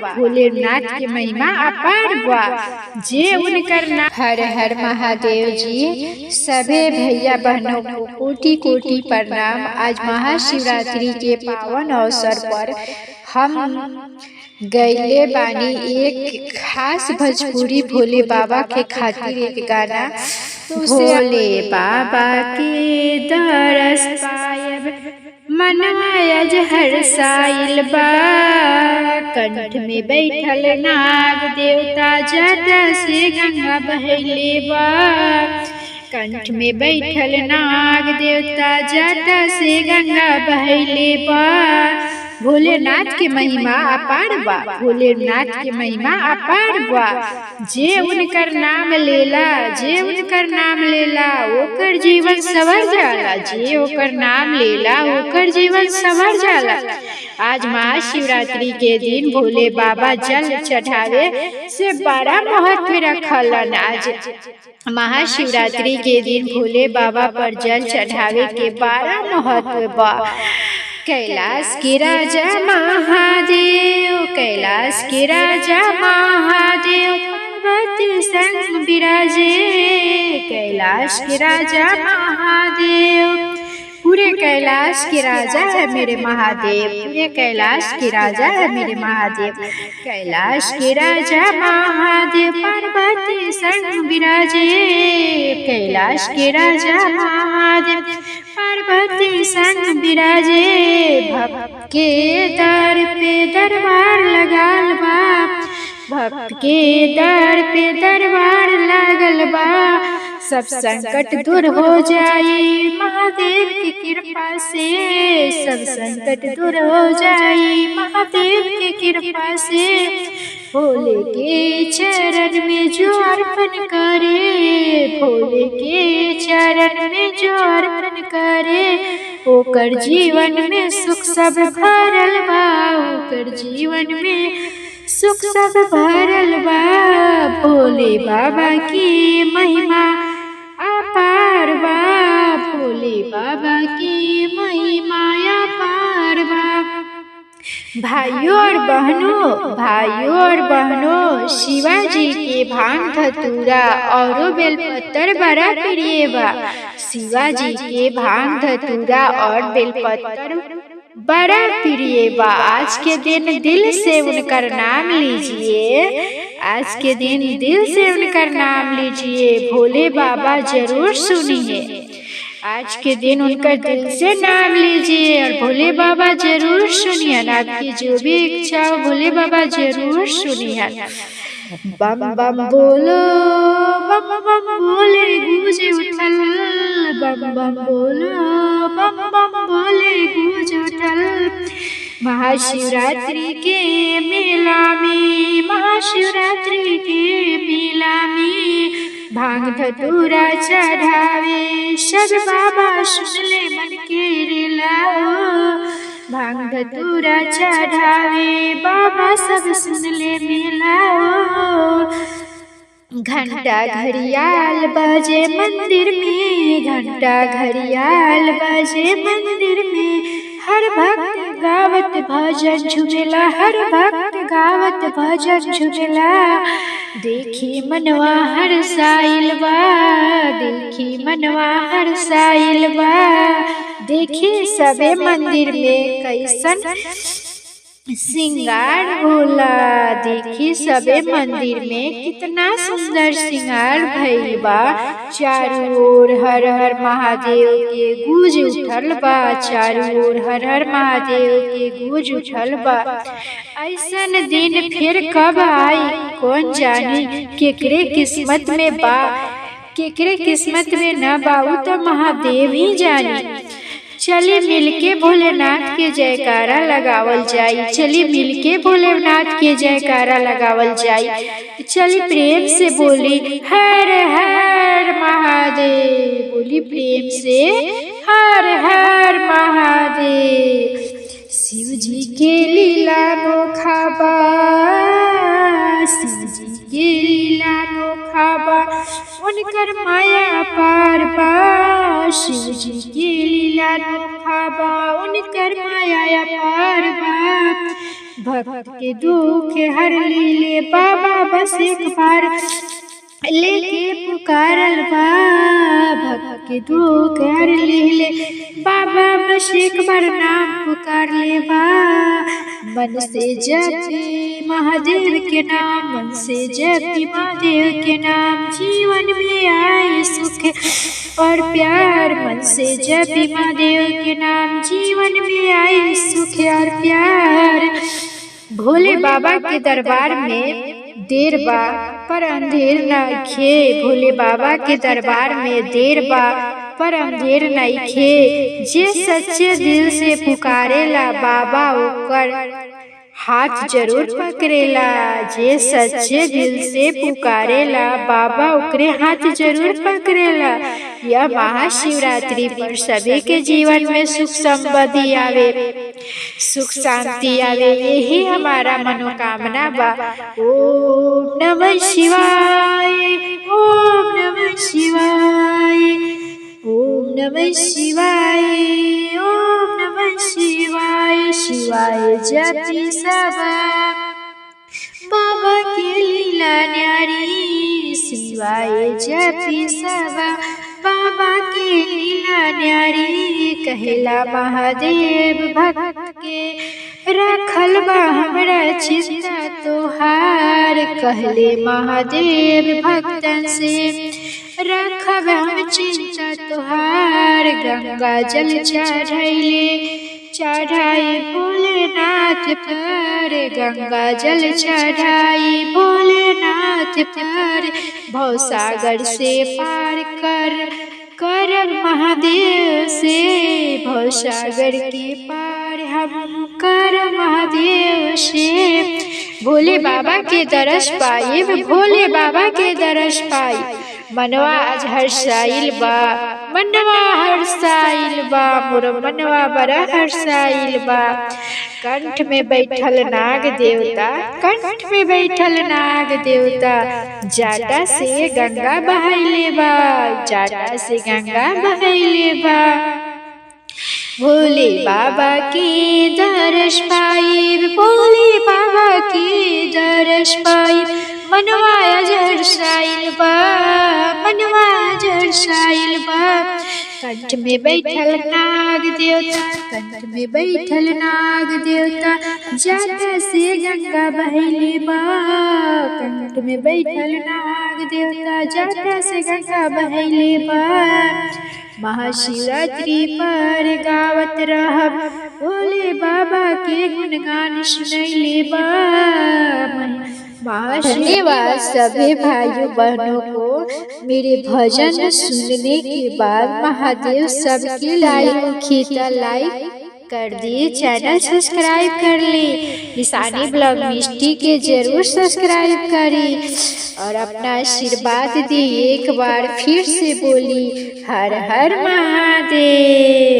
भोलेनाथ के महिमा अपार बा। जे उनकर नाम। हर हर महादेव जी। सभी भैया बहनों को कोटि कोटि प्रणाम। आज महाशिवरात्रि के पावन अवसर पर हम गैले बानी एक खास भोजपुरी भोले बाबा के खातिर एक गाना। भोले बाबा के दरस पायब मनवा अज हर्षाइल बा। कंठ में बैठल नाग देवता जटा से गंगा बहले बा। कंठ में बैठल नाग देवता जटा से गंगा बहले बा। भोलेनाथ के महिमा अपार बा। भोलेनाथ के महिमा अपार बा। जे उनकर नाम लेला, जे उनकर नाम लेला ओकर जीवन संवर जाला। जे ओकर नाम लेला ओकर जीवन संवर जाला। आज महाशिवरात्रि के दिन भोले बाबा जल चढ़ावे से बड़ा महत्व रखलन। आज महाशिवरात्रि के दिन भोले बाबा पर जल चढ़ावे के बड़ा महत्व बा। कैलाश के राजा महादेव, कैलाश के राजा महादेव पार्वती संग विराजे। कैलाश के राजा महादेव, पूरे कैलाश के राजा है मेरे महादेव। पूरे कैलाश के राजा है मेरे महादेव। कैलाश के राजा महादेव पार्वती संग विराजे। कैलाश के राजा महादेव पार्वती संग विराजे। भक्त के दर पे दरबार लगाल बा। भक्त के दर पे दरबार लागल बा। सब संकट दूर हो जाई महादेव की कृपा से। सब संकट दूर हो जाई महादेव की कृपा से। भोले के चरण में जो अर्पण करे, भोले के चरण में जो अर्पण करे ओकर जीवन में सुख सब भरल बा। ओकर जीवन में सुख सब भरल बा। भोले बाबा की महिमा अपार बा। भोले बाबा की महिमा अपार बा। भाइयों और बहनों शिवाजी के भांग धतूरा और बेलपत्र बड़ा प्रिय बा। शिवाजी के भांग धतूरा और बेलपत्र बड़ा प्रिय बा। आज के दिन दिल से उनकर नाम लीजिए। आज के दिन दिल से उनकर नाम लीजिए। भोले बाबा जरूर सुनिए। आज के दिन उनका दिल से नाम लीजिए और भोले बाबा जरूर सुनिए। आपकी जो भी इच्छा हो भोले बाबा जरूर सुनिए। बम बम बोलो, बम बम बोले गूंज उठल। बम बम बोलो, बम बम बोले गूंज उठल। महाशिवरात्रि के मेला में, महाशिवरात्रि के मेला में भांग धतूरा चढ़ावे सब बाबा सुन ले मन के रेला। भांग धतूरा चढ़ावे बाबा सब सुन ले मेला। घंटा घड़ियाल बजे मंदिर में, घंटा घड़ियाल बजे मंदिर में। हर भक्त गावत भजन झुमेला, हर भक्त गावत भजन झुमेला। देखी मनवा हर्षाइल बा, देखी मनवा हर्षाइल बा। देखी सबे मंदिर में कैसन श्रृंगार होला। देखी सबे मंदिर में कितना सुंदर श्रृंगार भइल बा। चारों ओर हर हर महादेव के गूंज उठल बा। चारों ओर हर हर महादेव के गूंज उठल बा। ऐसन दिन फिर कब आई कौन जाने। केकरे किस्मत में बा, केकरे किस्मत में न बा उ तो महादेव ही जाने। चलिए मिलके भोलेनाथ के जयकारा लगावल जाई। चलिए मिलके भोलेनाथ के जयकारा लगावल जाई। चलिए प्रेम से बोली हर हर महादेव। बोली प्रेम से हर हर महादेव। शिव जी के लीला नोखा बा, शिव जी के लीला नोखा बा। उनकर माया पार बा। शिव जी की लीला नोखा बा, उनकर माया पार बा। भक्त के दुख हर लीले बाबा बस एक बार लेके पुकारल बा। भक्त के दुख हर लीले बाबा बस एक बार नाम पुकार ले बा। मन से जपी महादेव के नाम, मन से जपी महादेव के नाम, जीवन में आए सुख और प्यार। मन से जपी महादेव के नाम, जीवन में आए सुख और प्यार। भोले बाबा के दरबार में देर बा पर अंधेर नइखे। भोले बाबा के दरबार में देर बा पर अंधेर नइखे। जे सच्चे दिल से पुकारेला बाबा ओकर हाथ जरूर पकड़ेला। जे सच्चे दिल से पुकारेला बाबा ओकरे हाथ जरूर पकड़ेला। यह महाशिवरात्रि पर सभी के जीवन में सुख समृद्धि आवे, सुख शांति आवे, यही हमारा मनोकामना बा। ओम नमः शिवाय, ओम नमः शिवाय, ओम नमः शिवाय, ओम नमः शिवाय। शिवाय जपी सबा बाबा के लीला न्यारी। शिवाय जपी सबा बाबा के लीला न्यारी। कहेला महादेव भक्त के रखल बा हमरा चिंता तोहार। कहले महादेव भक्तन से रखब हम चिंता तोहार। गंगा जल चढ़ाई भोलेनाथ पर, गंगा जल चढ़ाई भोलेनाथ पर। भवसागर से पार कर महादेव से, भवसागर के पार हम कर महादेव से। भोले बाबा के दरस पाए, भोले बाबा के दरस पाई। मनवा आज हर्षाइल बा, मनवा हर्षाइल बा, मोर मनवा बड़ा हर्षाइल बा। कंठ में बैठल नाग देवता, कंठ में बैठल नाग देवता। जाटा से गंगा बहैले बा, जाटा से गंगा बहैले बा। भोले बाबा के दरस पाई, भोले बाबा के दरस पाई। मनवा हर्षाइल बा, मनवा हर्षाइल बा। कंठ में बैठल नाग देवता, कंठ में बैठल नाग देवता। जाटा से गंगा बहैले बा, कंठ में बैठल नाग देवता। जाटा से गंगा बहैले बा। महाशिवरात्रि पर गावत रहब भोले बाबा के गुणगान सुनैले बा। धन्यवाद सभी भाइयों बहनों को मेरे भजन सुनने के बाद। महादेव सबके लाइक कर दिए, चैनल सब्सक्राइब कर ले। निशानी ब्लॉग मिस्टी के जरूर सब्सक्राइब करी और अपना आशीर्वाद दी। एक बार फिर से बोली हर हर महादेव।